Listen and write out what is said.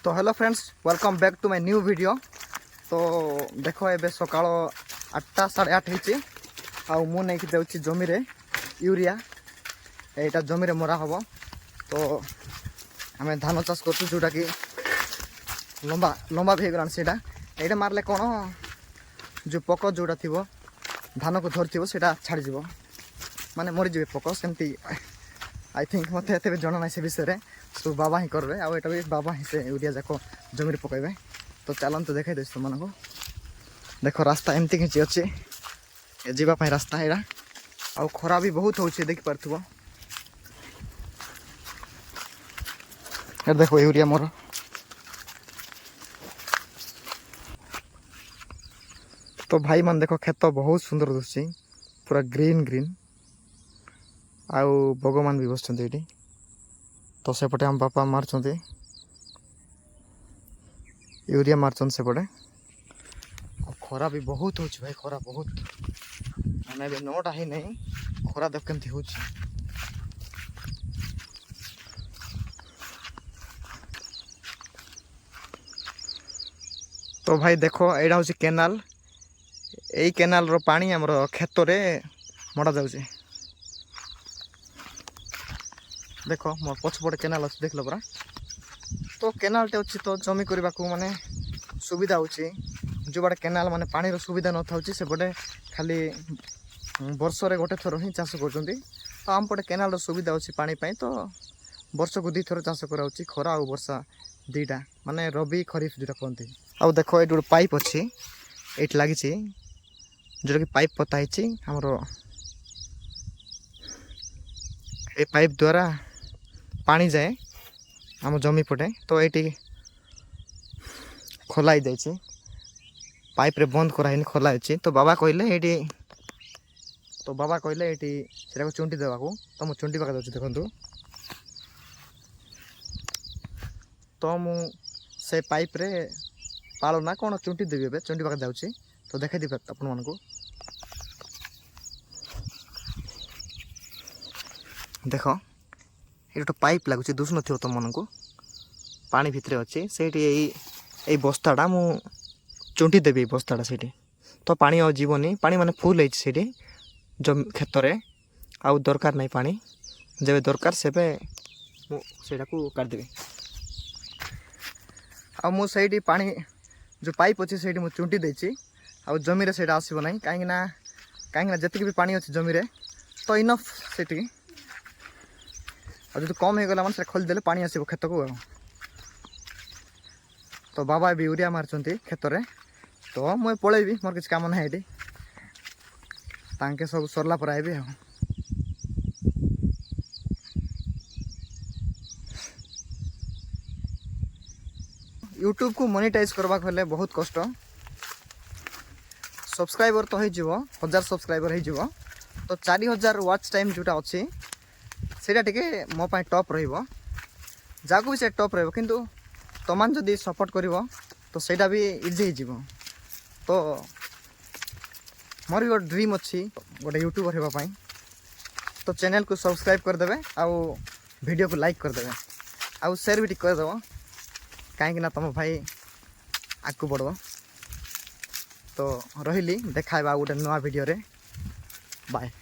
तो hello friends, welcome back to my new video. तो देखो एबे सकाळ 8टा 8:30 आउ मु नहीं देउछि जमी रे यूरिया एटा जमी रे मरा हबो। तो हमें धान चाष करछु जोटा कि लंबा लंबा भी गलान सेटा एटा मारले कोन जो पको जोटा थिबो धान को धरथिबो सेटा छाडी जिवो माने मरि जिवे पको सेमती। आई थिंक मत एते जणा नाही से विषय रे सो बाबा ही करबे आ एटा भी बाबा ही से यूरिया जाको जमीर पकाइबे। तो चलन तो देखाई देछ तुमनको। देखो रास्ता एमती खिची अछि ए जीवा पय रास्ता एरा आ खरा भी बहुत होछि देख परथबो। ए देखो यूरिया मोर तो भाई मन देखो खेत बहुत सुंदर दुछि पूरा ग्रीन ग्रीन आउ भगवान भी बसछन्ते एटी। तो सेपटे हम बापा मारछन्ते यूरिया मारछन सेपटे खरा भी बहुत होछि भाई खरा बहुत माने बे नोटा ही नहीं खरा देख केमती होछि। तो भाई देखो एडा होछि केनाल एई केनाल रो पानी हमरो खेत रे मडा जाउछि। देखो मोर पछपटे केनाल अछि देखलो परा। तो केनाल टे अछि तो जमी करबा को माने सुविधा होछि जो बडे केनाल माने पानी रो सुविधा न थाउछि से बडे खाली वर्ष रे गोटे थरो ही चाष करजंती। तो हम पटे केनाल रो सुविधा अछि पानी पई तो वर्ष को दी थरो चाष करा होछि खरा और वर्षा दीटा माने रबी खरीफ दुटा कोनती। आ देखो एडुर पाइप अछि एट लागि छि जो कि पाइप पता हिछि हमरो ए पाइप द्वारा पानी जाए आम जमी पटे। तो ये खोलाई जाइए पाइप रे बंद कराइनि खोला अच्छी। तो बाबा कहले ये चुंटी देवा को तो मुझे चुंटी पका देखु। तो मु से पाइप रे पालो ना कौन चुंटी देवी ए चुंटी पका जाऊँगी। तो देखा दी अपन मान को देख ये तो पाइप लगुच दुस न तुम मन को पानी भितर अच्छी से बस्ताटा मु चुंटी देवी बस्ताटा से तो पानी आ जीवनी पानी माने फुल है जम खेत रे आउ दरकार नहीं पानी जब दरकार से मुझा को काटदेवी आठी पानी जो पाइप अच्छी से मुझे चुंटी देती आ जमी रे सेटा आसब ना कहीं जी भी पानी अच्छी जमी रे तो इनफ से जो कम हो गला मैंने खोलीदे पानी आसो खेत को। तो बाबा भी यूरिया मार्चंती खेत रे तो मुझे पलैबी मोर किसी काम ना ये तांके सब सरला पर आइबी। यूट्यूब को मोनेटाइज करबा हेले बहुत कष्ट। सब्सक्राइबर तो हो 1000 सब्सक्राइबर हो तो 4000 वाच टाइम जोटा अच्छी सेटा टिके मो पाई टॉप रहिबो जाको भी से टॉप रहिबो किंतु तमान जदी सपोर्ट करिवो तो सेटा भी इजी हो जिवो। तो मोर भी गोटे ड्रीम अच्छी गोटे यूट्यूबर हेबा पाई। तो चैनल को सब्सक्राइब कर देबे आउ वीडियो को लाइक कर देबे आउ शेयर भी कर देबो काहे कि ना तुम भाई आगु बढ़ो। तो रहिली देखाइबा गोटे नवा वीडियो रे बाय।